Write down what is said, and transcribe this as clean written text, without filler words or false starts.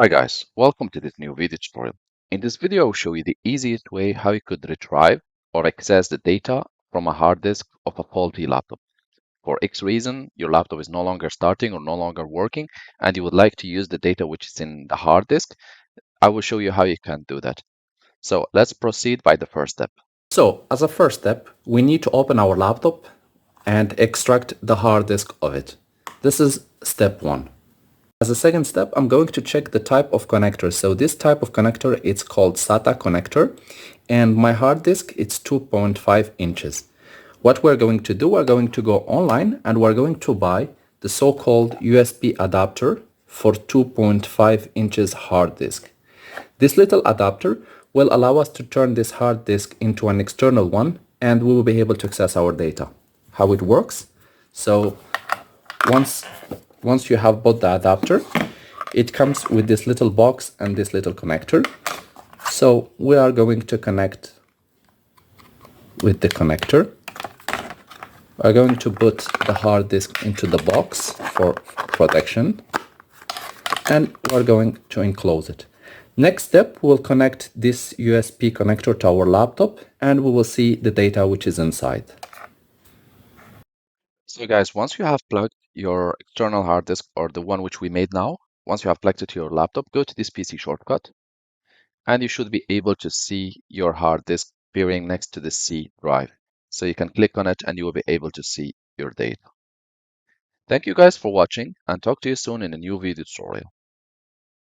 Hi guys, welcome to this new video tutorial. In this video, I'll show you the easiest way how you could retrieve or access the data from a hard disk of a faulty laptop. For X reason, your laptop is no longer starting or no longer working, and you would like to use the data which is in the hard disk. I will show you how you can do that. So let's proceed by the first step. So, as a first step, we need to open our laptop and extract the hard disk of it. This is step one. As a second step, I'm going to check the type of connector. So this type of connector, it's called SATA connector, and my hard disk, it's 2.5 inches. What we're going to do, we're going to go online and we're going to buy the so-called USB adapter for 2.5 inches hard disk. This little adapter will allow us to turn this hard disk into an external one, and we will be able to access our data. How it works? So once you have bought the adapter, it comes with this little box and this little connector. So we are going to connect with the connector. We're going to put the hard disk into the box for protection, and we're going to enclose it. Next step, we'll connect this USB connector to our laptop and we will see the data which is inside. So guys, once you have plugged your external hard disk or the one which we made now, once you have plugged it to your laptop, go to this PC shortcut and you should be able to see your hard disk appearing next to the C drive. So you can click on it and you will be able to see your data. Thank you guys for watching and talk to you soon in a new video tutorial.